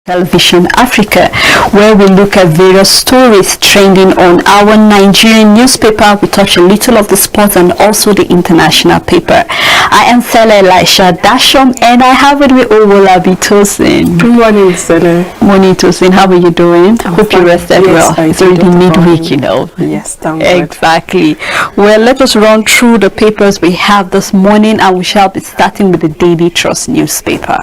Television Africa, where we look at various stories trending on our Nigerian newspaper. We touch a little of the sports and also the international paper. I am Sele Elisha Dashom, and I have with me Owolabi Tosin. Good morning, Sele. Morning, Tosin. How are you doing? Hope you rested well. It's already midweek, you know. Yes, thank God. Exactly. Well, let us run through the papers we have this morning, and we shall be starting with the Daily Trust newspaper.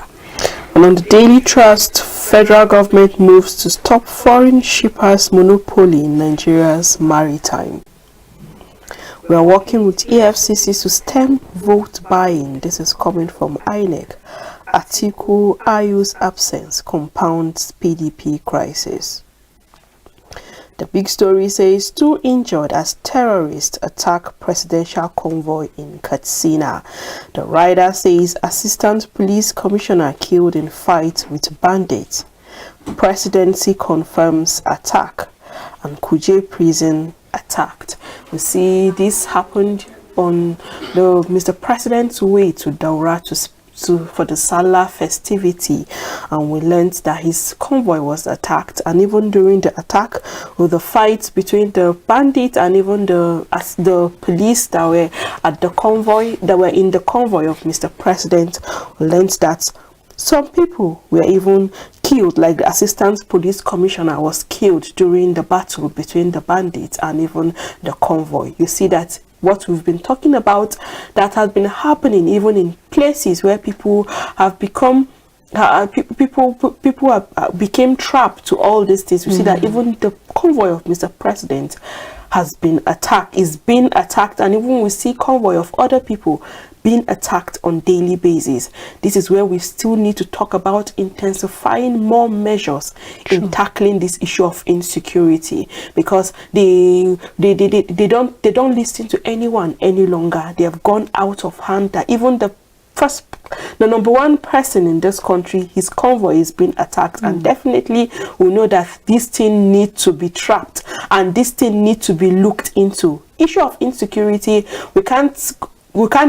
And on the Daily Trust, federal government moves to stop foreign shippers' monopoly in Nigeria's maritime. We are working with EFCC to stem vote buying. This is coming from INEC. Atiku Ayu's absence compounds PDP crisis. The big story says 2 injured as terrorists attack presidential convoy in Katsina. The rider says assistant police commissioner killed in fight with bandits. Presidency confirms attack, and Kuje prison attacked. We see this happened on the Mr. President's way to Daura for the Salah festivity, and we learned that his convoy was attacked, and even during the attack with the fight between the bandits and even the police that were at the convoy, that were in the convoy of Mr. President, we learned that some people were even killed, like the assistant police commissioner was killed during the battle between the bandits and even the convoy. You see that what we've been talking about that has been happening even in places where people have become became trapped to all these things. We see that even the convoy of Mr. President has been attacked, is being attacked, and even we see convoy of other people being attacked on daily basis. This is where we still need to talk about intensifying more measures in tackling this issue of insecurity, because they don't listen to anyone any longer. They have gone out of hand. That even the number one person in this country, his convoy is being attacked, and definitely we know that this thing needs to be trapped and this thing needs to be looked into. Issue of insecurity, we can't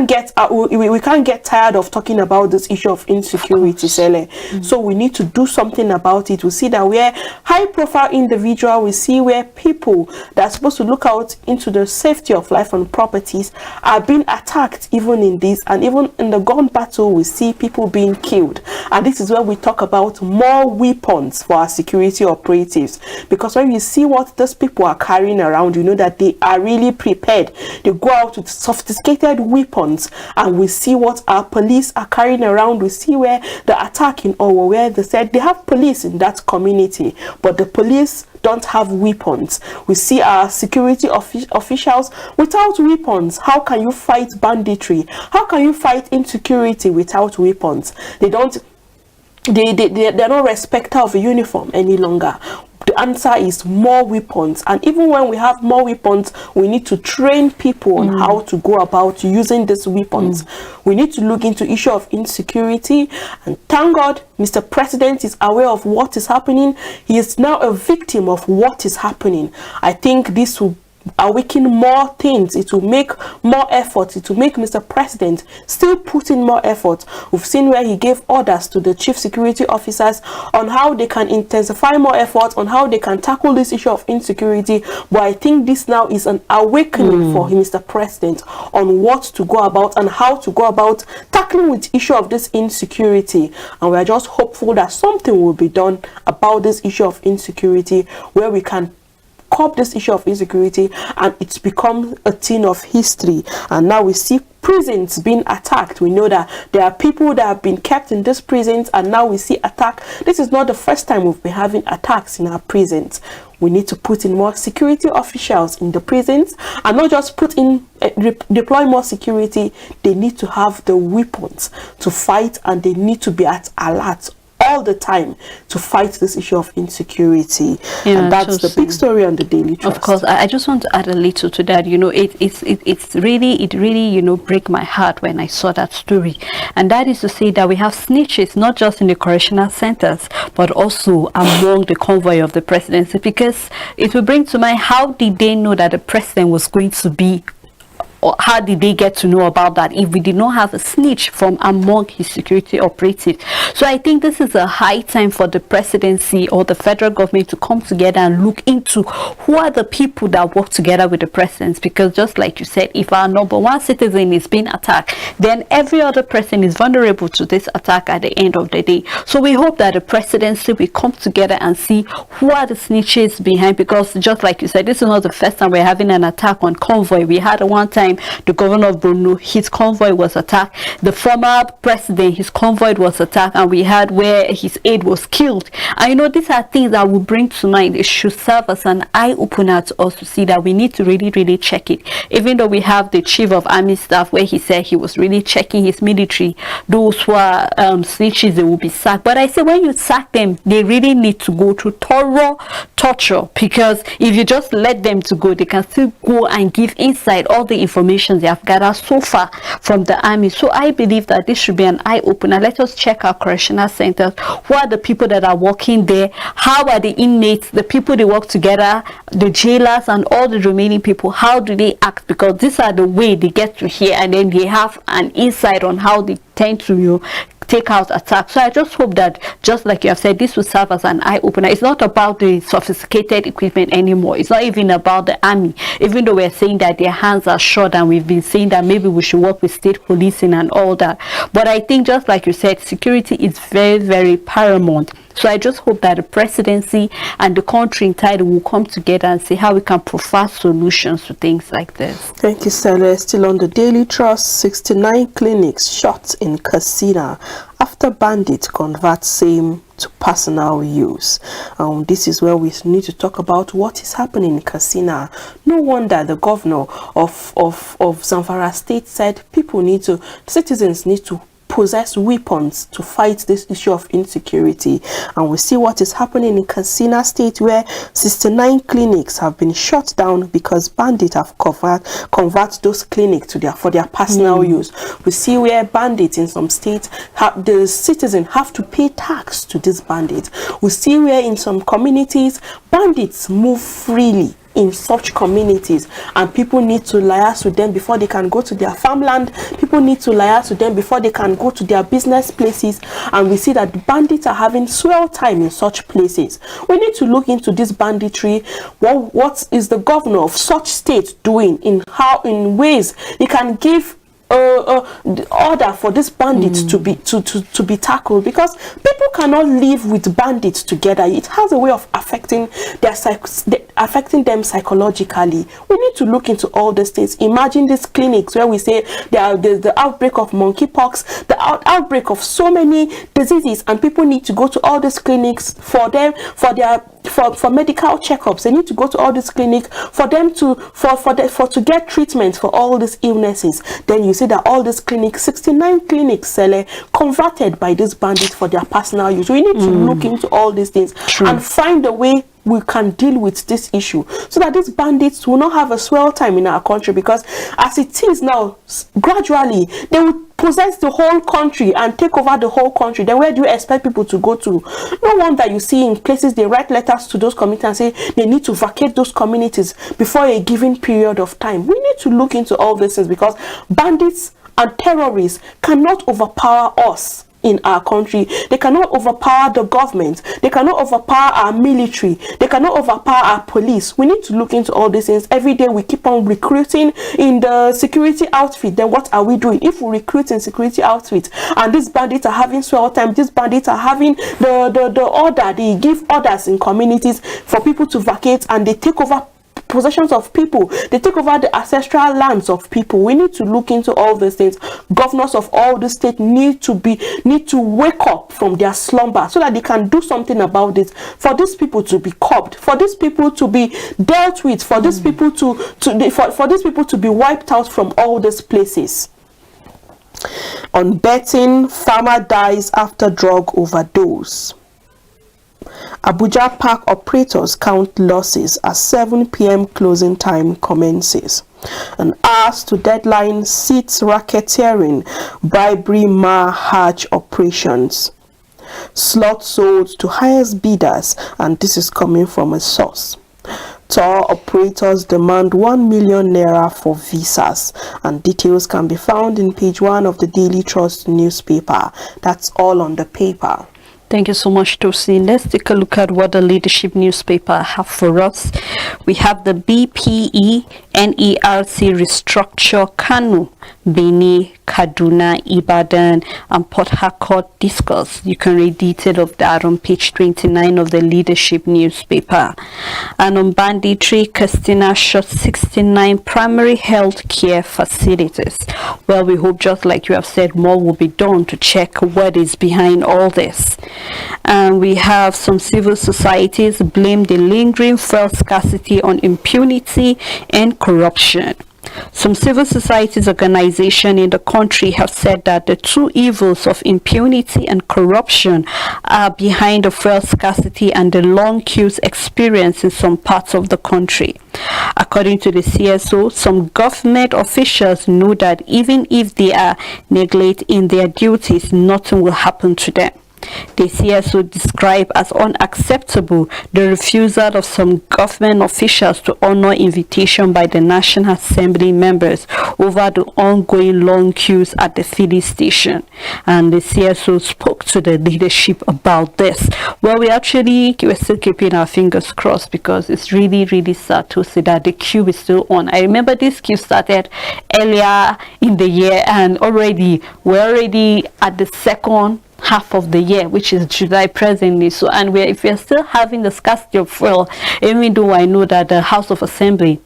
get tired of talking about this issue of insecurity, Sele. So we need to do something about it. We see that where high profile individual, we see where people that are supposed to look out into the safety of life and properties are being attacked even in this, and even in the gun battle we see people being killed. And this is where we talk about more weapons for our security operatives, because when you see what those people are carrying around, you know that they are really prepared. They go out with sophisticated weapons, and we see what our police are carrying around. We see where the attack in Owo, where they said they have police in that community, but the police don't have weapons. We see our security officials without weapons. How can you fight banditry? How can you fight insecurity without weapons? They're not respecter of a uniform any longer. The answer is more weapons, and even when we have more weapons, we need to train people on how to go about using these weapons. We need to look into issue of insecurity, and thank God Mr. President is aware of what is happening. He is now a victim of what is happening. I think this will awaken more things. It will make more effort. It will make Mr. President still put in more effort. We've seen where he gave orders to the chief security officers on how they can intensify more effort, on how they can tackle this issue of insecurity. But I think this now is an awakening for Mr. President on what to go about and how to go about tackling with issue of this insecurity. And we are just hopeful that something will be done about this issue of insecurity, where we can curb this issue of insecurity, and it's become a thing of history. And now we see prisons being attacked. We know that there are people that have been kept in these prisons, and now we see attack. This is not the first time we've been having attacks in our prisons. We need to put in more security officials in the prisons, and not just put in deploy more security. They need to have the weapons to fight, and they need to be at alert all the time to fight this issue of insecurity. Yeah, and that's the big story on the Daily Trust. Of course, I just want to add a little to that. You know, it really you know, break my heart when I saw that story. And that is to say that we have snitches not just in the correctional centers, but also among the convoy of the presidency, because it will bring to mind, how did they know that the president was going to be or how did they get to know about that if we did not have a snitch from among his security operatives? So I think this is a high time for the presidency or the federal government to come together and look into who are the people that work together with the president, because just like you said, if our number one citizen is being attacked, then every other person is vulnerable to this attack at the end of the day. So we hope that the presidency will come together and see who are the snitches behind, because just like you said, this is not the first time we're having an attack on convoy. We had one time the governor of Borno, his convoy was attacked. The former president, his convoy was attacked, and we had where his aide was killed. And you know, these are things that we bring tonight. It should serve as an eye opener to us to see that we need to really check it. Even though we have the chief of army staff where he said he was really checking his military, those who are snitches, they will be sacked. But I say when you sack them, they really need to go through thorough torture, because if you just let them to go, they can still go and give inside all the information they have gathered so far from the army. So I believe that this should be an eye opener. Let us check our correctional centers. Who are the people that are working there? How are the inmates, the people they work together, the jailers and all the remaining people, how do they act? Because these are the way they get to here, and then they have an insight on how they tend to take out attacks. So I just hope that, just like you have said, this will serve as an eye opener. It's not about the sophisticated equipment anymore. It's not even about the army, even though we're saying that their hands are short, and we've been saying that maybe we should work with state policing and all that. But I think, just like you said, security is very paramount. So I just hope that the presidency and the country entirely will come together and see how we can provide solutions to things like this. Thank you, Stella. Still on the Daily Trust, 69 clinics shut in Katsina after bandits convert same to personal use. This is where we need to talk about what is happening in Katsina. No wonder the governor of Zamfara State said citizens need to possess weapons to fight this issue of insecurity. And we see what is happening in Katsina State, where 69 clinics have been shut down because bandits have convert those clinics for their personal use. We see where bandits in some states, the citizens have to pay tax to these bandits. We see where in some communities bandits move freely in such communities, and people need to liaise with them before they can go to their farmland. People need to liaise with them before they can go to their business places, and we see that the bandits are having swell time in such places. We need to look into this banditry. What is the governor of such state doing in ways he can give order for these bandits to be tackled, because people cannot live with bandits together. It has a way of affecting them psychologically. We need to look into all these things. Imagine these clinics where we say there's the outbreak of monkeypox, the outbreak of so many diseases, and people need to go to all these clinics for medical checkups. They need to go to all these clinics for them to get treatment for all these illnesses. Then you see that all these clinics, 69 clinics, converted by these bandits for their personal use. We need to look into all these things and find a way we can deal with this issue, so that these bandits will not have a swell time in our country, because as it is now, gradually they will possess the whole country and take over the whole country. Then where do you expect people to go to? No wonder you see in places they write letters to those communities and say they need to vacate those communities before a given period of time. We need to look into all these things, because bandits and terrorists cannot overpower us in our country. They cannot overpower the government. They cannot overpower our military. They cannot overpower our police. We need to look into all these things. Every day we keep on recruiting in the security outfit. Then what are we doing? If we recruit in security outfit and these bandits are having swell time, these bandits are having the order, they give orders in communities for people to vacate, and they take over possessions of people, they take over the ancestral lands of people. We need to look into all these things. Governors of all the states need to wake up from their slumber, so that they can do something about this, for these people to be curbed, for these people to be dealt with, for these people for these people to be wiped out from all these places. On betting, farmer dies after drug overdose. Abuja Park operators count losses as 7 p.m. closing time commences. An hours to deadline seats racketeering, bribery mar Hajj operations. Slot sold to highest bidders, and this is coming from a source. Tour operators demand 1 million naira for visas, and details can be found in page 1 of the Daily Trust newspaper. That's all on the paper. Thank you so much, Tosin. Let's take a look at what the leadership newspaper have for us. We have the BPE NERC restructure Kanu, Beni, Kaduna, Ibadan, and Port Harcourt discuss. You can read detail of that on page 29 of the leadership newspaper. And on banditry, Christina shot 69 primary health care facilities. Well, we hope, just like you have said, more will be done to check what is behind all this. And we have some civil societies blame the lingering fuel scarcity on impunity and corruption. Some civil societies organizations in the country have said that the two evils of impunity and corruption are behind the fuel scarcity and the long queues experienced in some parts of the country. According to the CSO, some government officials know that even if they are neglecting their duties, nothing will happen to them. The CSO described as unacceptable the refusal of some government officials to honor invitation by the National Assembly members over the ongoing long queues at the filling station. And the CSO spoke to the leadership about this. Well, we're still keeping our fingers crossed, because it's really, really sad to see that the queue is still on. I remember this queue started earlier in the year, and we're already at the second half of the year, which is July presently. So, and if we're still having the scarcity of fuel, even though I know that the House of Assembly,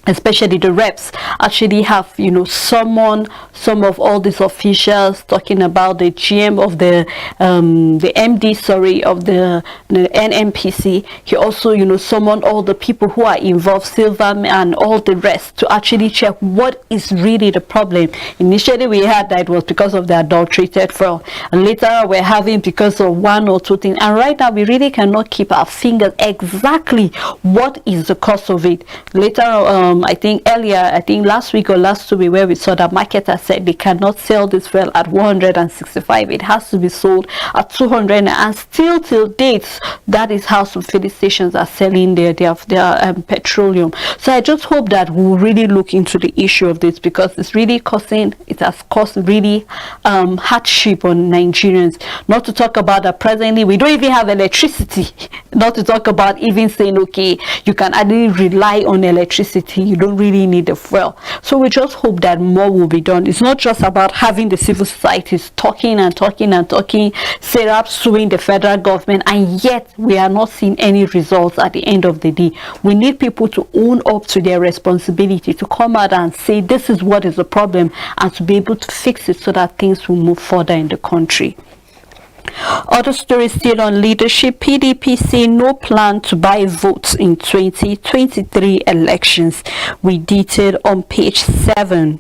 especially the reps, actually have summoned some of all these officials, talking about the GM of the MD of the NNPC. He also summoned all the people who are involved, Silverman and all the rest, to actually check what is really the problem. Initially we had that it was because of the adulterated fuel, and later we're having because of one or two things, and right now we really cannot keep our fingers exactly what is the cause of it. Later I think last week or last 2 weeks, where we saw that marketers said they cannot sell this fuel at 165. It has to be sold at 200, and still till dates, that is how some filling stations are selling their petroleum. So I just hope that we'll really look into the issue of this, because it has caused really hardship on Nigerians. Not to talk about that presently we don't even have electricity. Not to talk about even saying, okay, you can only rely on electricity, you don't really need the fuel. So we just hope that more will be done. It's not just about having the civil societies talking, SERAP suing the federal government, and yet we are not seeing any results at the end of the day. We need people to own up to their responsibility, to come out and say this is what is the problem, and to be able to fix it so that things will move further in the country. Other stories still on leadership. PDP say no plan to buy votes in 2023 elections. We detailed on page 7.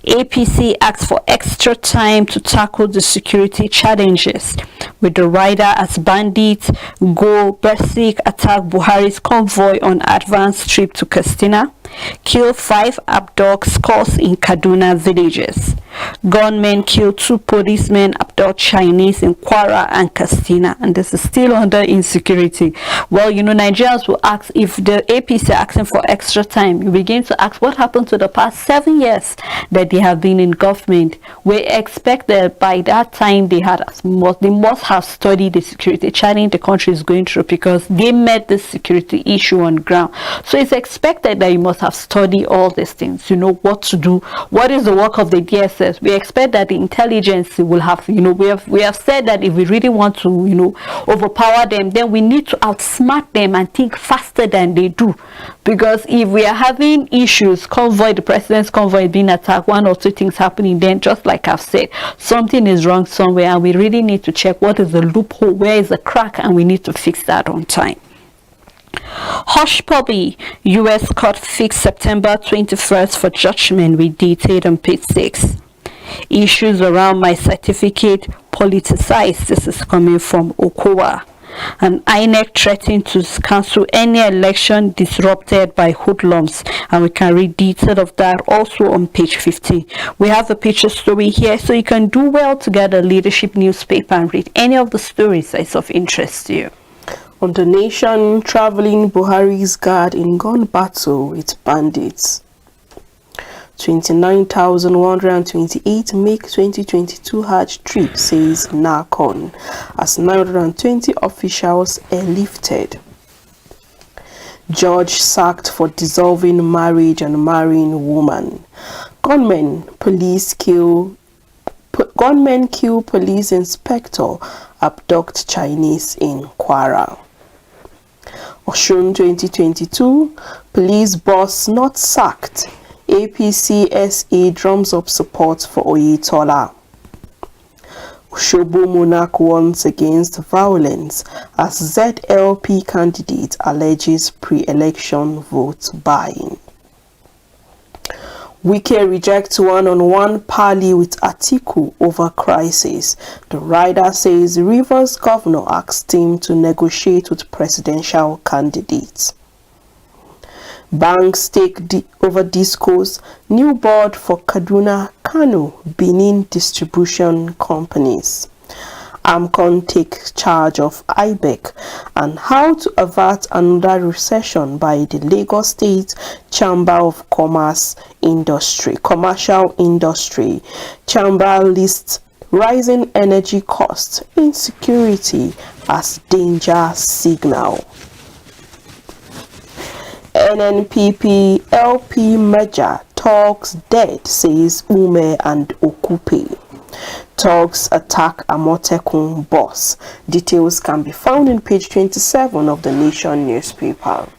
APC asks for extra time to tackle the security challenges, with the rider as bandits go berserk attack Buhari's convoy on advanced trip to Katsina, kill 5 abduct scores in Kaduna villages. Gunmen kill 2 policemen, abduct Chinese in Kwara and Katsina, and this is still under insecurity. Well, Nigerians will ask, if the APC are asking for extra time, you begin to ask what happened to the past 7 years that they have been in government. We expect that by that time they must have studied the security challenge the country is going through, because they met the security issue on ground. So it's expected that you must have studied all these things, what to do, what is the work of the DSS. We expect that the intelligence will have, we have said that if we really want to, overpower them, then we need to outsmart them and think faster than they do. Because if we are having issues, the president's convoy being attacked, 1 or 2 things happening, then just like I've said, something is wrong somewhere, and we really need to check what is the loophole, where is the crack, and we need to fix that on time. Hush Puppy, U.S. court fixed September 21st for judgment. We detailed on page 6. Issues around my certificate politicized. This is coming from Okowa. And INEC threatened to cancel any election disrupted by hoodlums, and we can read detail of that also on page 15. We have a picture story here, so you can do well to get a leadership newspaper and read any of the stories that is of interest to you. On the Nation, traveling Buhari's guard in gun battle with bandits. 29,128 make 2022 Hajj trip, says NACON, as 920 officials airlifted. Judge sacked for dissolving marriage and marrying woman. Gunmen kill police inspector, abduct Chinese in Kwara. Osun 2022, police boss not sacked. APC SA drums up support for Oyetola. Oshobo Monarch warns against violence as ZLP candidate alleges pre-election vote buying. Wike rejects one-on-one parley with Atiku over crisis. The rider says Rivers governor asked him to negotiate with presidential candidates. Banks take over discourse, new board for Kaduna, Kano, Benin distribution companies. AMCON takes charge of IBEC, and how to avert another recession by the Lagos State Chamber of Commercial Industry. Chamber lists rising energy costs, insecurity as danger signal. NNPP LP merger talks dead, says Ume and Okupe. Talks attack Amotekun boss. Details can be found in page 27 of the Nation newspaper.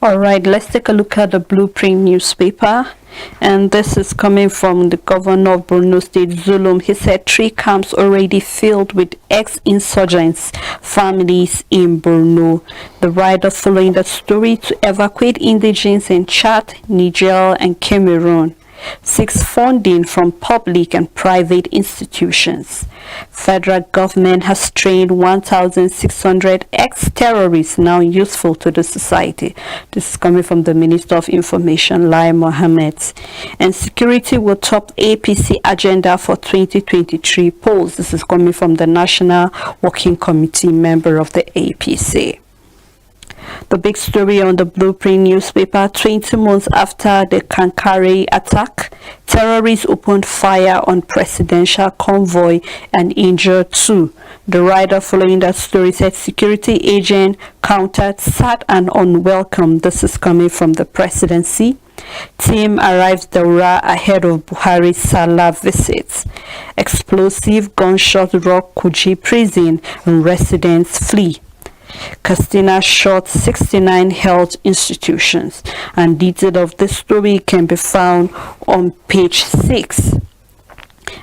All right, let's take a look at the Blueprint newspaper. And this is coming from the governor of Borno State, Zulum. He said 3 camps already filled with ex-insurgents families in Borno. The rider following the story to evacuate indigents in Chad, Niger, and Cameroon. 6 funding from public and private institutions. Federal government has trained 1,600 ex-terrorists now useful to the society. This is coming from the Minister of Information, Lai Mohammed. And security will top APC agenda for 2023 polls. This is coming from the National Working Committee member of the APC. The big story on the Blueprint newspaper: 20 months after the Kankare attack, terrorists opened fire on presidential convoy and injured 2. The rider following that story said security agent countered sad and unwelcome. This is coming from the presidency. Team arrives Daura ahead of Buhari's Salah visit. Explosive gunshot rock Kuji prison and residents flee. Castina shot 69 health institutions, and detail of this story can be found on page 6.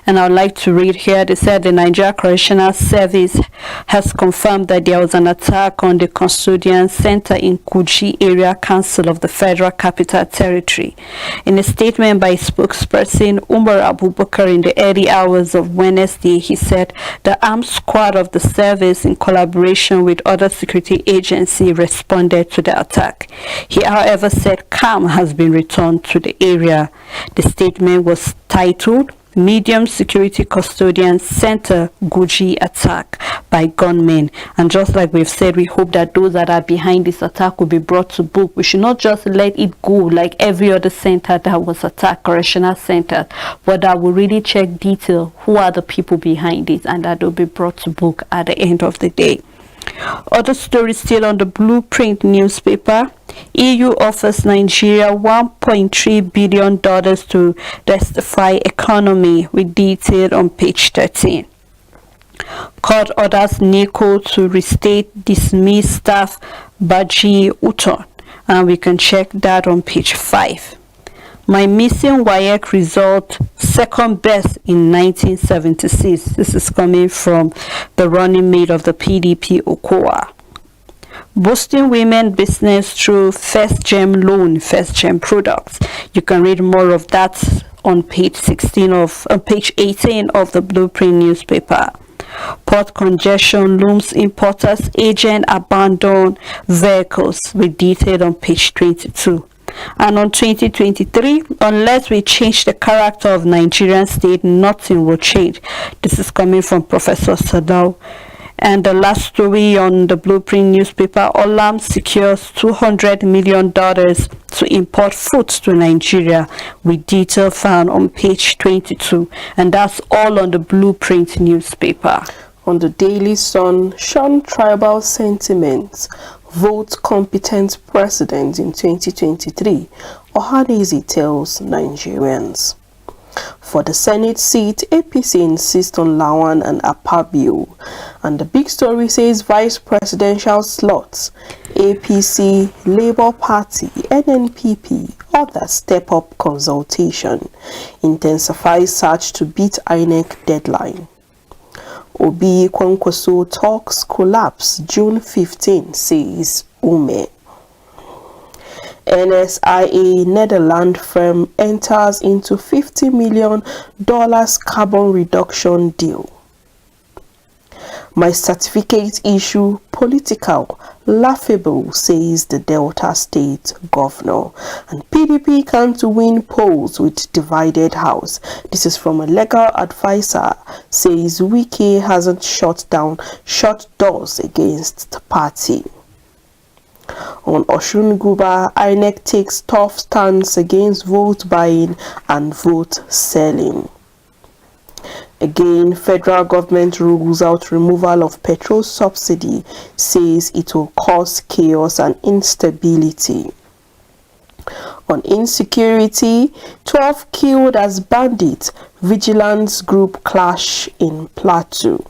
And I would like to read here. They said the Nigeria Correctional Service has confirmed that there was an attack on the custodian center in Kuji Area Council of the Federal Capital Territory. In a statement by spokesperson Umar Abubakar in the early hours of Wednesday, he said the armed squad of the service, in collaboration with other security agencies, responded to the attack. He, however, said calm has been returned to the area. The statement was titled Medium Security Custodian Center Guji Attack by Gunmen. And just like we've said, we hope that those that are behind this attack will be brought to book. We should not just let it go like every other center that was attacked, correctional center, but that will really check detail who are the people behind it, and that will be brought to book at the end of the day. Other stories still on the Blueprint newspaper. EU offers Nigeria $1.3 billion to diversify economy, with detail on page 13. Court orders NICO to restate dismissed staff Baji Uton, and we can check that on page 5. My missing WAEC result, second best in 1976. This is coming from the running mate of the PDP, Okowa. Boosting women business through First Gem loan, First Gem products. You can read more of that on page 18 of the Blueprint newspaper. Port congestion looms, importers agent abandon vehicles, with detail on page 22. And on 2023, unless we change the character of Nigerian state, nothing will change. This is coming from Professor Sadao And the last story on the Blueprint newspaper, Olam secures $200 million to import food to Nigeria, with detail found on page 22. And that's all on the Blueprint newspaper. On the Daily Sun, shun tribal sentiments, vote competent president in 2023, Ohanaeze tells Nigerians. For the Senate seat, APC insists on Lawan and Akpabio. And the big story says vice presidential slots, APC, Labour Party, NNPP, others step up consultation, intensifies search to beat INEC deadline. Obi Kwankwaso talks collapse June 15, says Ume. NSIA Netherlands firm enters into $50 million carbon reduction deal. My certificate issue political, laughable, says the Delta State governor. And PDP can't win polls with divided house. This is from a legal advisor, says Wike hasn't shut doors against the party. On Osun Guba, INEC takes tough stance against vote buying and vote selling. Again, federal government rules out removal of petrol subsidy, says it will cause chaos and instability. On insecurity, 12 killed as bandits, vigilance group clash in Plateau.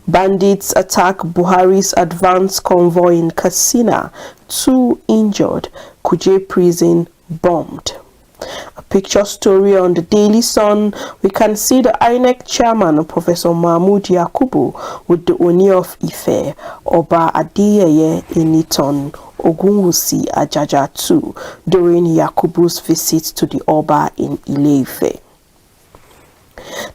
Bandits attack Buhari's advance convoy in Katsina, 2 injured, Kuje prison bombed. A picture story on the Daily Sun, we can see the INEC chairman, Professor Mahmoud Yakubu, with the Oni of Ife, Oba Adeyeye Eniton Ogunwusi Ajaja too, during Yakubu's visit to the Oba in Ile-Ife.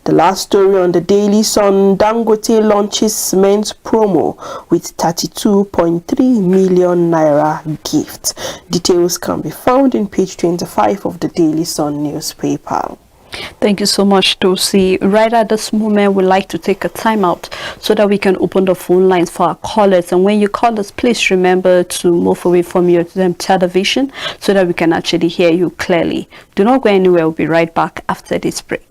The last story on the Daily Sun, Dangote launches cement promo with 32.3 million naira gift. Details can be found in page 25 of the Daily Sun newspaper. Thank you so much, Tosi. Right at this moment, we'd like to take a time out so that we can open the phone lines for our callers. And when you call us, please remember to move away from your television so that we can actually hear you clearly. Do not go anywhere. We'll be right back after this break.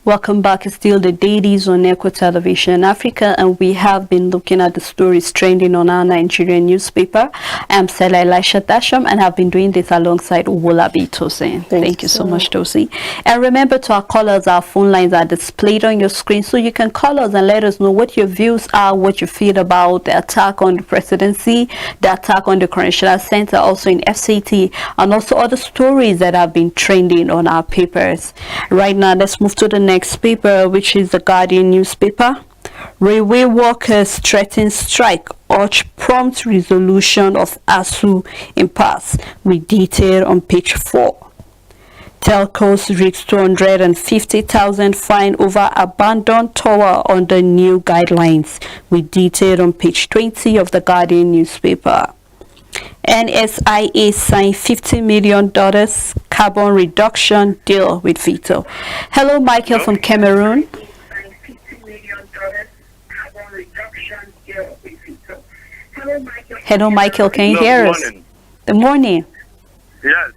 Welcome back. It's still the Dailies on Echo Television in Africa, and we have been looking at the stories trending on our Nigerian newspaper. I'm Stella Elisha Dasham, and have been doing this alongside Uwolabi Tosin. Thank you so much, Tosi. And remember, to our callers, our phone lines are displayed on your screen, so you can call us and let us know what your views are, what you feel about the attack on the presidency, the attack on the Correctional Center, also in FCT, and also other stories that have been trending on our papers. Right now, let's move to the next paper, which is the Guardian newspaper. Railway workers threaten strike, urge prompt resolution of ASU impasse, with detail on page 4. Telcos risk 250,000 fine over abandoned tower under new guidelines, with detail on page 20 of the Guardian newspaper. NSIA signed $50 million carbon reduction deal with Vito. Hello, Michael from Cameroon. Hello, Michael, can you hear us? Good morning. Yes.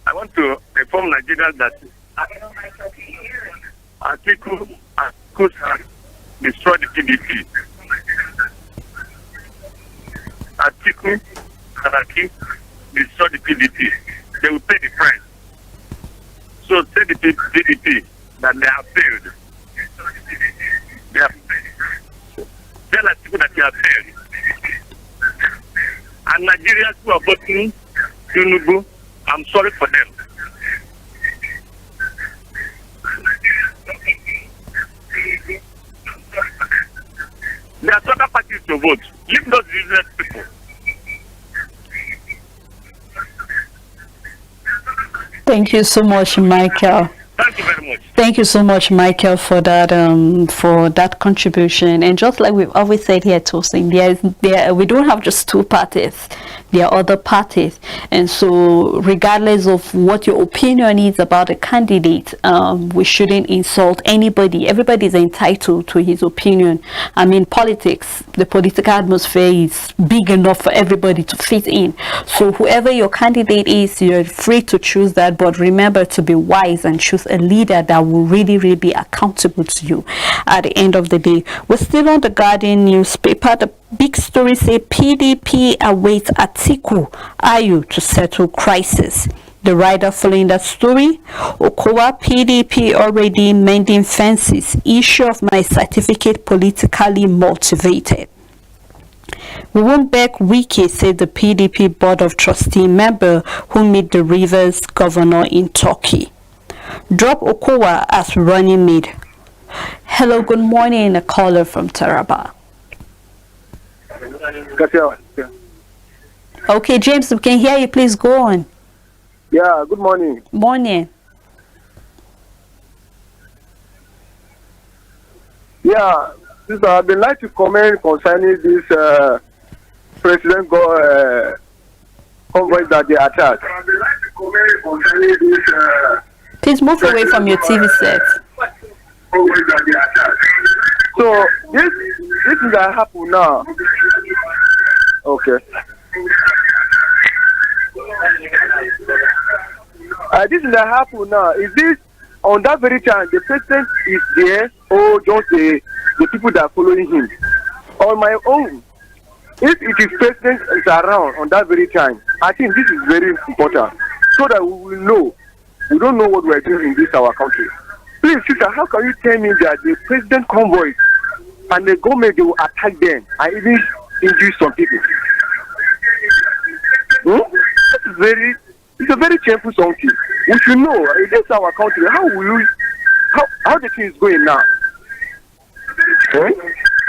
I want to inform Nigeria that Atiku destroyed the PDP. Atiku destroyed the PDP. They will pay the price. So tell the PDP that they have failed. They have failed. Tell Atiku that they have failed. And Nigerians who are voting Tinubu I'm sorry for them. There are other parties to vote. Leave those useless people. Thank you so much, Michael. Thank you very much. Thank you so much, Michael, for that contribution. And just like we've always said here, Tosin, we don't have just two parties. There are other parties, and so regardless of what your opinion is about a candidate, we shouldn't insult anybody. Everybody is entitled to his opinion. I mean, politics, the political atmosphere is big enough for everybody to fit in. So whoever your candidate is, you're free to choose that, but remember to be wise and choose a leader that will really, really be accountable to you at the end of the day. We're still on the Guardian newspaper. The big story say PDP awaits Atiku Ayu to settle crisis. The writer following that story, Okowa, PDP already mending fences. Issue of my certificate politically motivated. We won't beg Wiki, said the PDP Board of Trustee member who met the Rivers governor in Turkey. Drop Okowa as running mate. Hello, good morning, a caller from Taraba. Okay, James, we can hear you. Please go on. Yeah, good morning. Morning. Yeah, sister, I'd like to comment concerning this president convoy that they attacked. I'd like to comment concerning this. Please move away from your TV set. So this is that happen now. Okay. This is that happen now. Is this on that very time the president is there, or just the people that are following him? On my own, if it is president is around on that very time, I think this is very important so that we will know. We don't know what we are doing in this our country. Please, sister, how can you tell me that the president convoy and the government they will attack them and even injure some people? It's a very shameful something. We should know this is our country. How the thing is going now?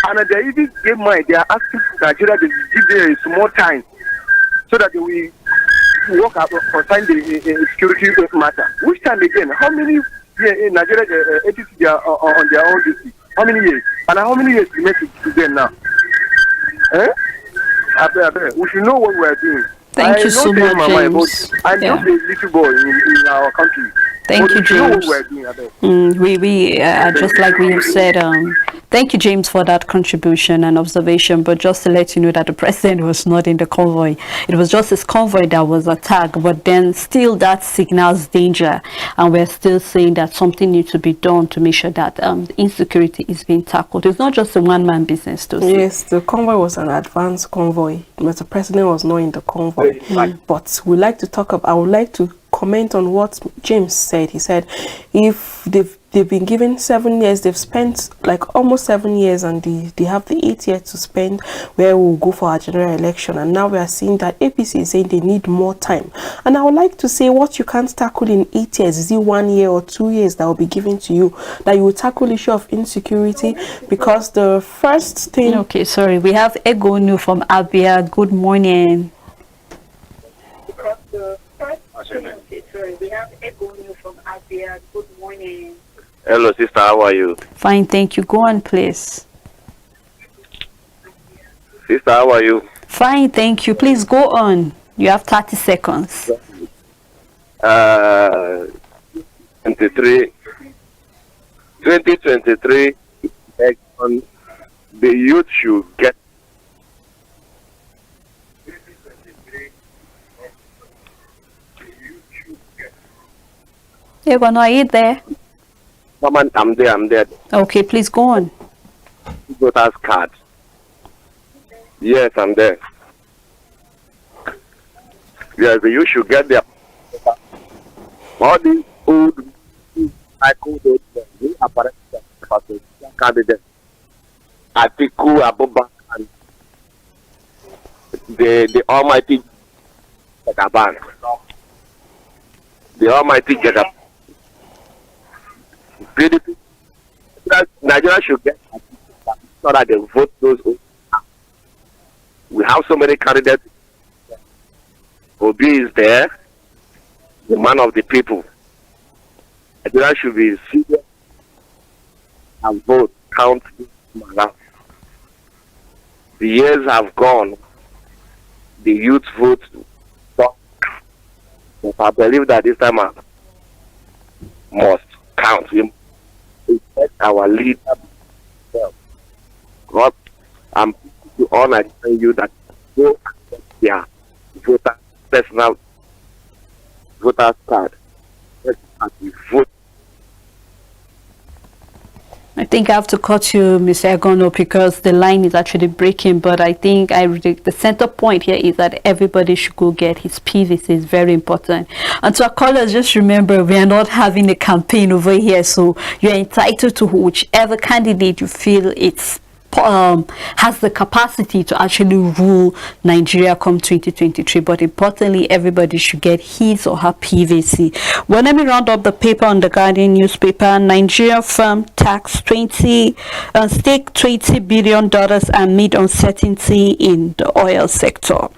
And they even gave mind. They are asking Nigeria to give them a small time so that they will work out concerning the security matter. Which time again? How many years in Nigeria agencies are on their own duty? How many years? And how many years remain to them now? We should know what we are doing. Thank you so much, James. I'm just a little boy in our country. Thank you, James. We just like we have said, thank you, James, for that contribution and observation. But just to let you know that the president was not in the convoy. It was just his convoy that was attacked. But then still that signals danger. And we're still saying that something needs to be done to make sure that insecurity is being tackled. It's not just a one-man business. Yes, the convoy was an advanced convoy. But the president was not in the convoy. But we like to talk about, I would like to comment on what James said. He said if they've been given 7 years, they've spent like almost 7 years, and they have the 8 years to spend where we'll go for our general election. And now we are seeing that APC is saying they need more time. And I would like to say, what you can't tackle in 8 years, is it 1 year or 2 years that will be given to you that you will tackle issue of insecurity? Because the first thing... Okay, sorry, we have Egonu from Abia. Good morning. We have Egonu from Abia. Good morning. Hello, sister. How are you? Fine, thank you. Go on, please. Sister, how are you? Fine, thank you. Please go on. You have 30 seconds. 2023 election, the youth should get. Egonu, are you there? Mama, I'm there. Okay, please go on. Voter's card. Yes, I'm there. Yes, the youth should get their. All these old cycle candidates, Atiku Abubakar, and the almighty Bank. the almighty Jacob. PDP, Nigeria should get so that they vote those who. We have so many candidates. Obi is there, the man of the people. Nigeria should be serious and vote, count. The years have gone. The youth vote. But I believe that this time must count. We must our leader. God, I'm to honor you that go their voter personal voter card. Vote. I think I have to cut you, Mr. Agono, because the line is actually breaking. But I think the center point here is that everybody should go get his PVC. It's very important. And to our callers, just remember, we are not having a campaign over here. So you're entitled to whichever candidate you feel has the capacity to actually rule Nigeria come 2023. But importantly, everybody should get his or her PVC. Well, let me round up the paper on the Guardian newspaper. Nigeria firm tax stake $20 billion amid uncertainty in the oil sector.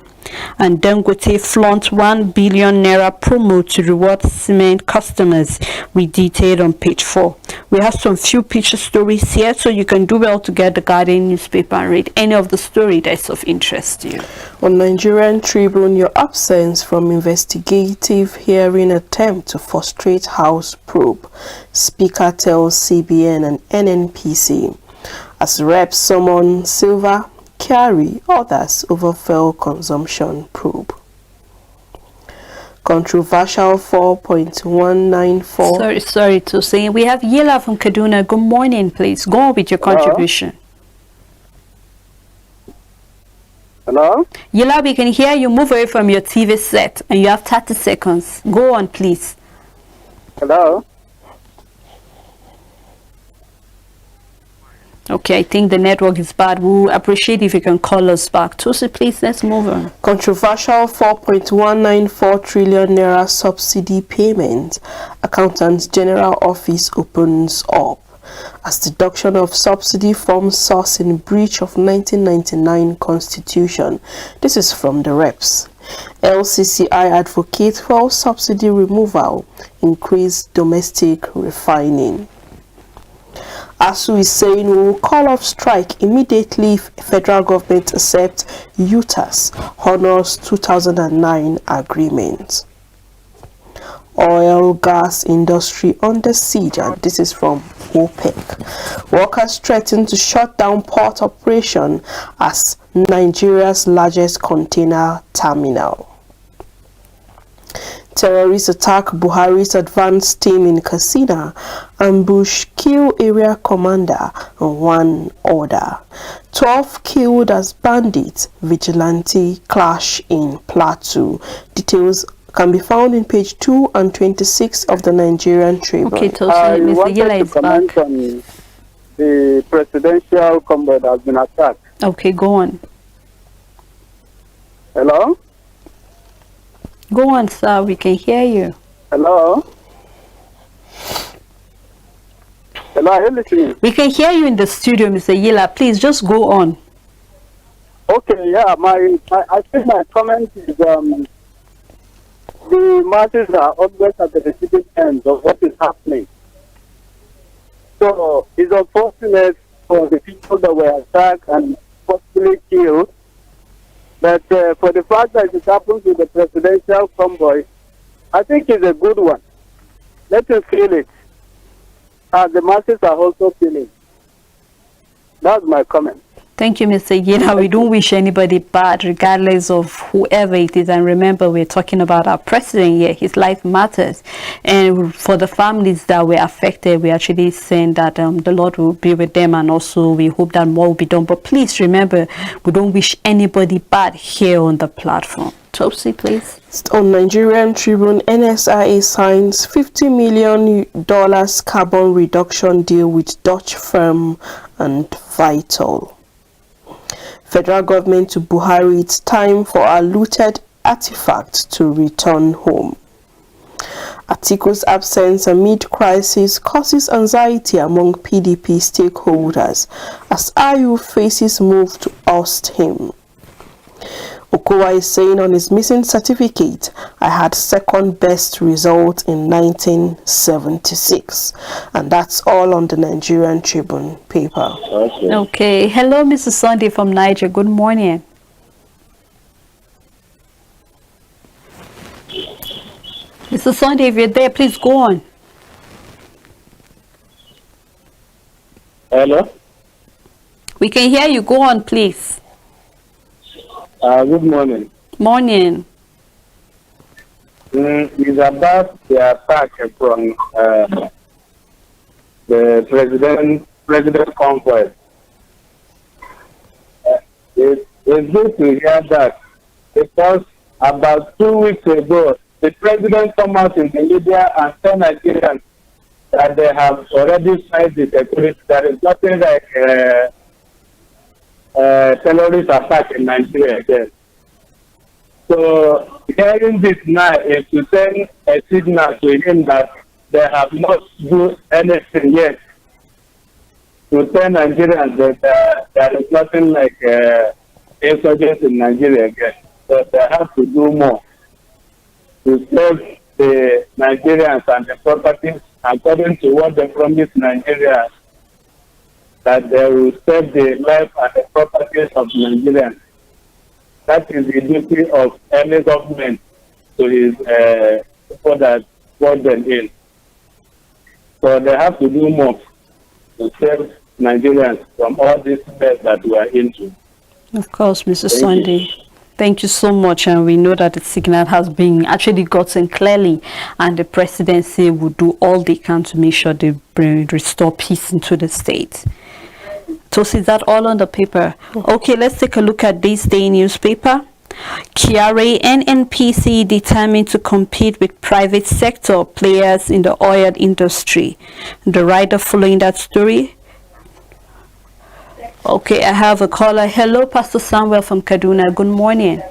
And Dangote flaunt 1 billion naira promo to reward cement customers. We detailed on page 4. We have some few picture stories here, so you can do well to get the Guardian newspaper and read any of the story that's of interest to you. On Nigerian Tribune, your absence from investigative hearing attempt to frustrate House probe. Speaker tells CBN and NNPC. As reps summon Silva, Kyari, others over fuel consumption probe. Controversial 4.194. Sorry to say. We have Yela from Kaduna. Good morning, please. Go on with your contribution. Hello? Yela, we can hear you. Move away from your TV set and you have 30 seconds. Go on, please. Hello? Okay, I think the network is bad. We'll appreciate if you can call us back. Tosi, please, let's move on. Controversial 4.194 trillion naira subsidy payment. Accountants General Office opens up. As deduction of subsidy forms source in breach of 1999 Constitution. This is from the reps. LCCI advocates for subsidy removal. Increase domestic refining. ASU is saying we will call off strike immediately if federal government accepts UTAS honors 2009 agreement. Oil gas industry under siege, and this is from OPEC. Workers threaten to shut down port operation as Nigeria's largest container terminal. Terrorists attack Buhari's advanced team in Katsina, ambush kill area commander on one order. 12 killed as bandits, vigilante clash in Plateau. Details can be found in page 2 and 26 of the Nigerian Tribune. Okay, Tosi, Mr. Yela is back. On the presidential convoy that has been attacked. Okay, go on. Hello? Go on, sir. We can hear you. Hello? Hello, are you listening? We can hear you in the studio, Mr. Yela. Please just go on. Okay, yeah, I think my comment is the masses are always at the receiving end of what is happening. So it's unfortunate for the people that were attacked and possibly killed. But for the fact that it happens with the presidential convoy, I think it's a good one. Let us feel it. And the masses are also feeling. That's my comment. Thank you, Mr. Yela. We don't wish anybody bad, regardless of whoever it is. And remember, we're talking about our president here. His life matters. And for the families that were affected, we actually saying that the Lord will be with them. And also, we hope that more will be done. But please remember, we don't wish anybody bad here on the platform. Topsy, please. On Nigerian Tribune, NSIA signs $50 million carbon reduction deal with Dutch firm and Vital. Federal government to Buhari, it's time for our looted artifacts to return home. Atiku's absence amid crisis causes anxiety among PDP stakeholders as IU faces move to oust him. Okowa is saying on his missing certificate, I had second best result in 1976. And that's all on the Nigerian Tribune paper. Okay. Hello, Mr. Sunday from Niger. Good morning. Mr. Sunday, if you're there, please go on. Hello? We can hear you. Go on, please. Good morning. Morning. It's about the attack from the president convoy. It's good to hear that because about 2 weeks ago, the president come out in the media and tell Nigerians that they have already signed the security. There is nothing like terrorist attack in Nigeria again. So hearing this now is to send a signal to him that they have not do anything yet to tell Nigerians that there is nothing like insurgency in Nigeria again. So they have to do more to save the Nigerians and the properties according to what they promised Nigeria, that they will save the life and the properties of Nigerians. That is the duty of any government to his people that brought them in. So they have to do more to save Nigerians from all this mess that we are into. Of course, Mr. Sunday. Thank you so much, and we know that the signal has been actually gotten clearly, and the presidency will do all they can to make sure they restore peace into the state. So is that all on the paper? Okay, let's take a look at this day newspaper. KRA and NPC determined to compete with private sector players in the oil industry. The writer following that story. Okay, I have a caller. Hello, Pastor Samuel from Kaduna. Good morning.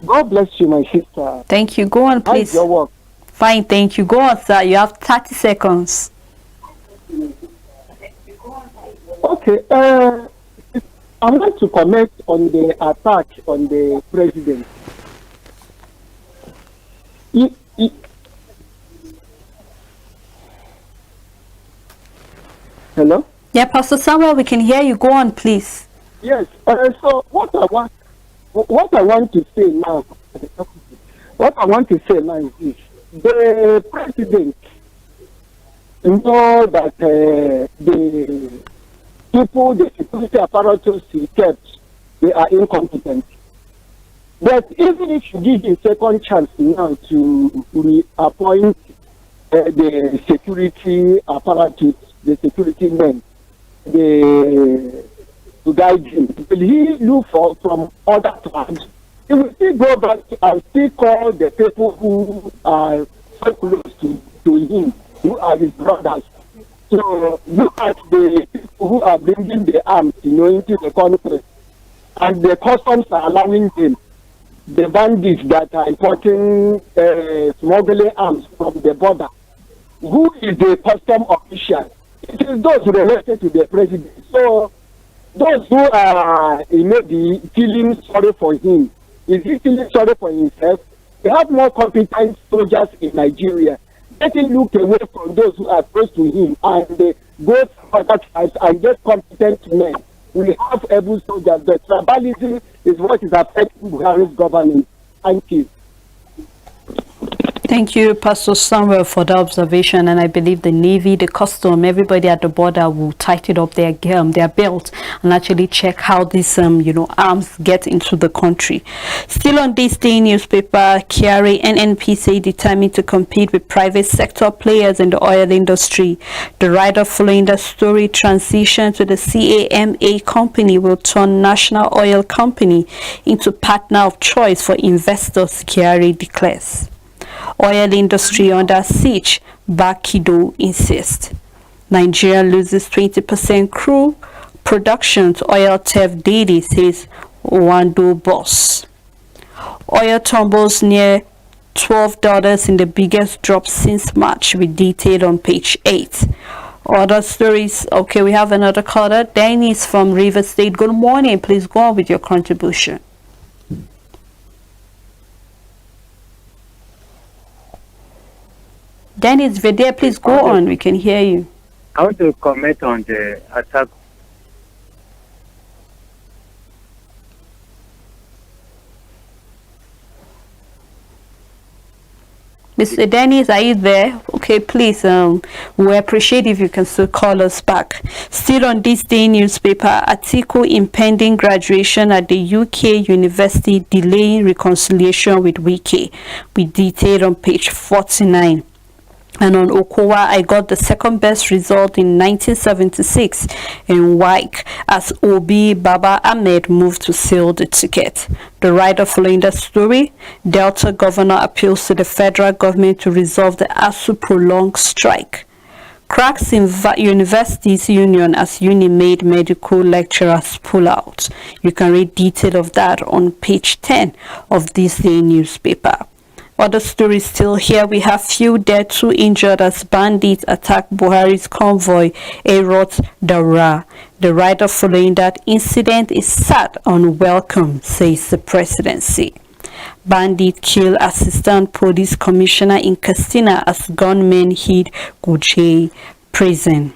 God bless you, my sister. Thank you. Go on, please. How's your work? Fine, thank you. Go on, sir. You have 30 seconds. Okay. I want to comment on the attack on the president. Hello? Yeah, Pastor Samuel, we can hear you. Go on, please. Yes. So what I want to say now, is this. The president know that the people, the security apparatus he kept, they are incompetent. But even if you give him second chance now to reappoint the security apparatus, the security men, to guide him, will he look for from other plans? He will still go back and still call the people who are so close to him, who are his brothers. So look at the people who are bringing the arms, into the country, and the customs are allowing them. The bandits that are importing smuggling arms from the border. Who is the custom official? It is those related to the president. So those who are maybe feeling sorry for him, is he feeling sorry for himself? We have more competent soldiers in Nigeria. Let him look away from those who are close to him and go to other tribes and get competent men. We have able soldiers. The tribalism is what is affecting Buhari's government. Thank you. Thank you, Pastor Samuel, for the observation. And I believe the Navy, the custom, everybody at the border will tighten up their belt and actually check how these, arms get into the country. Still on this day newspaper, KRA and NPC determined to compete with private sector players in the oil industry. The writer following the story, transition to the CAMA company will turn National Oil Company into partner of choice for investors, KRA declares. Oil industry under siege, Bakido insists. Nigeria loses 20% crew production to oil theft. Daily says Wando boss. Oil tumbles near $12 in the biggest drop since March, with detail on page 8. Other stories. Okay, we have another caller. Dailies from River State. Good morning. Please go on with your contribution. Dennis Vedere, please go on. We can hear you. I want to comment on the attack. Mr. Dennis, are you there? Okay, please, we appreciate if you can still call us back. Still on this day newspaper, article impending graduation at the UK university delaying reconciliation with Wike, with detail on page 49. And on Okowa, I got the second best result in 1976 in WAEC as Obi Baba Ahmed moved to seal the ticket. The writer following the story, Delta governor appeals to the federal government to resolve the ASU prolonged strike. Cracks in universities union as uni made medical lecturers pull out. You can read detail of that on page 10 of this day newspaper. Other stories still here. We have few dead, 2 injured as bandits attack Buhari's convoy, Erot Daura. The writer following that incident is sad and unwelcome, says the presidency. Bandit kill assistant police commissioner in Katsina as gunmen hit Kuje prison.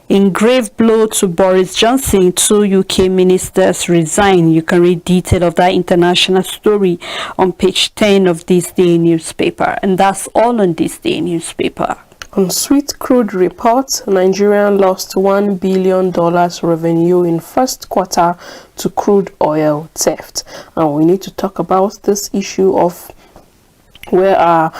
In grave blow to Boris Johnson, 2 UK ministers resign. You can read detail of that international story on page 10 of this day newspaper. And that's all on this day newspaper. On sweet crude report, Nigeria lost $1 billion revenue in first quarter to crude oil theft. And we need to talk about this issue of where our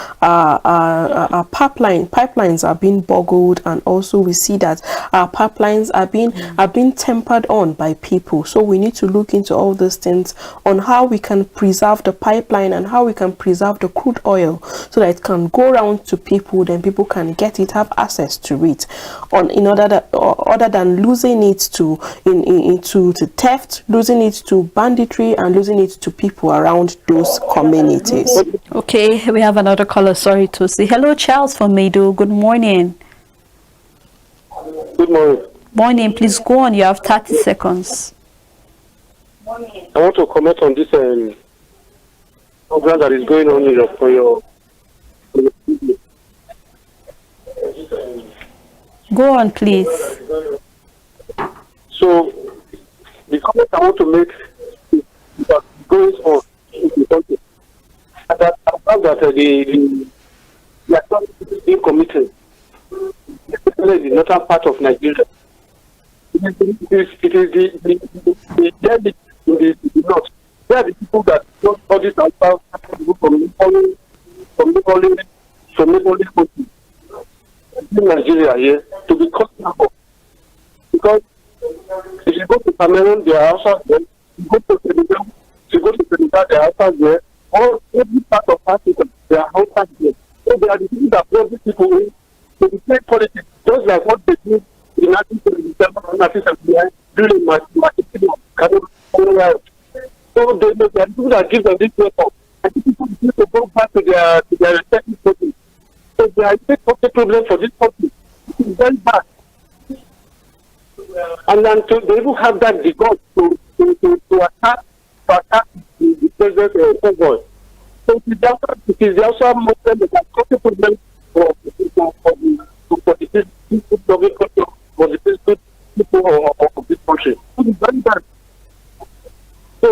pipelines are being boggled, and also we see that our pipelines are being tempered on by people. So we need to look into all these things on how we can preserve the pipeline and how we can preserve the crude oil so that it can go around to people, then people can get it, have access to it, in order that other than losing it to theft, losing it to banditry, and losing it to people around those communities. Okay, we have another caller. Sorry to see. Hello, Charles from Maido. Good morning. Good morning. Morning. Please go on. You have 30 seconds. I want to comment on this program that is going on for your Go on, please. So, the comment I want to make is that going on in the country, and that they are not being committed, especially in the northern part of Nigeria. It is the Dailies in the north. They are the people that don't all this outside from neighboring countries in Nigeria here to be cut off. Because if you go to Cameroon, they are outside there. If you go to Senegal, they are outside there. All every part of Africa, they are outside there. So they are the people that brought these people in to the same politics, just like what they did in 1977 and 1979 during my Cameroon. So they are the people that give them this weapon. And these people need to go back to their respective countries. So they are a big problem for this country. It is very bad. And then they even have that the guts to attack the president convoy. So it is also a Muslim that has got a problem for the people of this country. It is very bad. So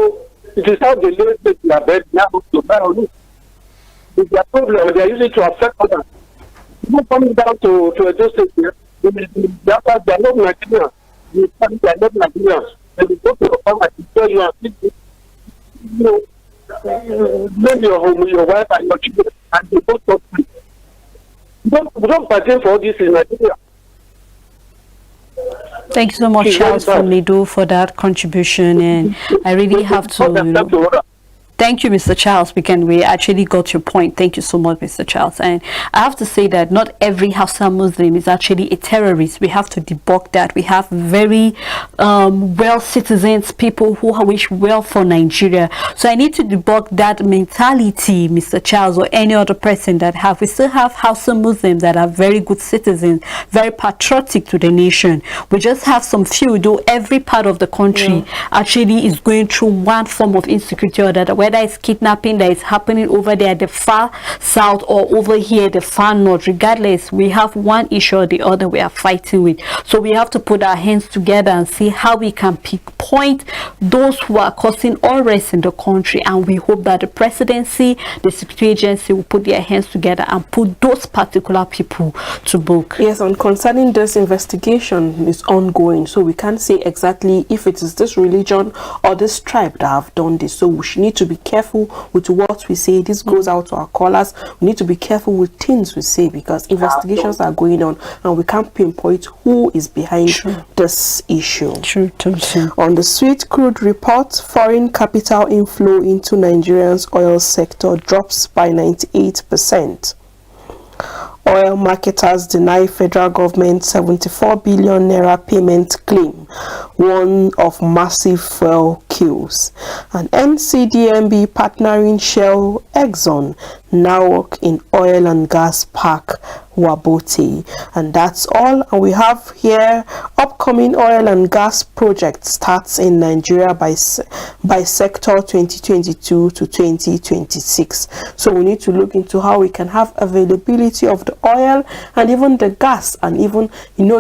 it is how they live their bed now to buy on it. It's their problem. They are using it to affect others. People coming down to a justice here, they are not Nigerians. They are not Nigerians. They will go to your farm and tell you blame your home, your wife and your children, and they both talk free. We don't partake for all this in Nigeria. Thank you so much, Charles from Nido, for that contribution. And I really have to, Thank you, Mr. Charles. We actually got your point. Thank you so much, Mr. Charles. And I have to say that not every Hausa Muslim is actually a terrorist. We have to debunk that. We have very well citizens, people who wish well for Nigeria. So I need to debunk that mentality, Mr. Charles, or any other person that have. We still have Hausa Muslims that are very good citizens, very patriotic to the nation. We just have some few, though every part of the country actually is going through one form of insecurity or that, whether it's kidnapping that is happening over there the far south or over here the far north. Regardless, we have one issue or the other we are fighting with. So we have to put our hands together and see how we can pinpoint those who are causing unrest in the country, and we hope that the presidency, the security agency will put their hands together and put those particular people to book. Yes, and concerning this investigation is ongoing, so we can't say exactly if it is this religion or this tribe that have done this. So we should need to be careful with what we say. This goes out to our callers. We need to be careful with things we say, because investigations are going on and we can't pinpoint who is behind this issue. True. On the sweet crude report, foreign capital inflow into Nigeria's oil sector drops by 98%. Oil marketers deny federal government 74 billion naira payment claim, one of massive fuel queues. And NCDMB partnering Shell Exxon now work in oil and gas park Wabote. And that's all. And we have here upcoming oil and gas project starts in Nigeria by sector 2022 to 2026. So we need to look into how we can have availability of the oil and even the gas, and even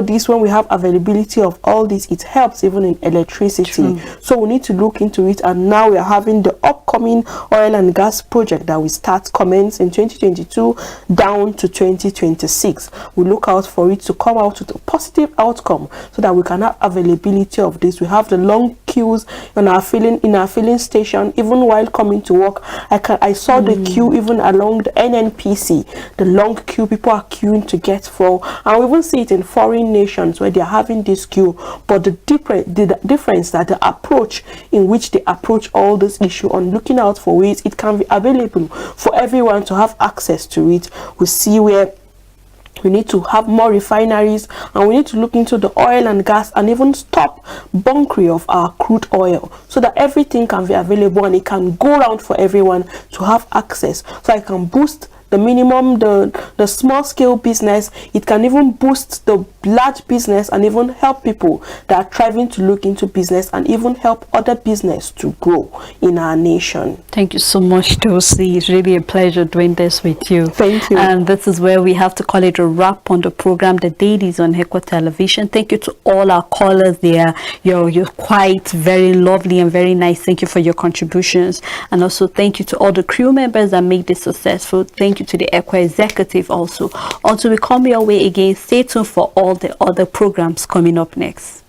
this, when we have availability of all this, it helps even in electricity. So we need to look into it. And now we are having the upcoming oil and gas project that we start commence in 2022 down to 2026. We look out for it to come out with a positive outcome so that we can have availability of this. We have the long queues in our filling station. Even while coming to work, I saw the queue even along the NNPC, the long queue. People are queuing to get fuel, and we even see it in foreign nations where they are having this queue. But the difference that the approach in which they approach all this issue on looking out for ways it can be available for everyone to have access to it. We see where we need to have more refineries, and we need to look into the oil and gas and even stop bunkering of our crude oil so that everything can be available and it can go around for everyone to have access. So I can boost the minimum, the small scale business. It can even boost the large business and even help people that are trying to look into business and even help other business to grow in our nation. Thank you so much, Tosi. It's really a pleasure doing this with you. Thank you. And this is where we have to call it a wrap on the program, The Dailies on Heko Television. Thank you to all our callers there. You're quite very lovely and very nice. Thank you for your contributions. And also thank you to all the crew members that make this successful. Thank you to the Equa executive also. Until we come your way again, stay tuned for all the other programs coming up next.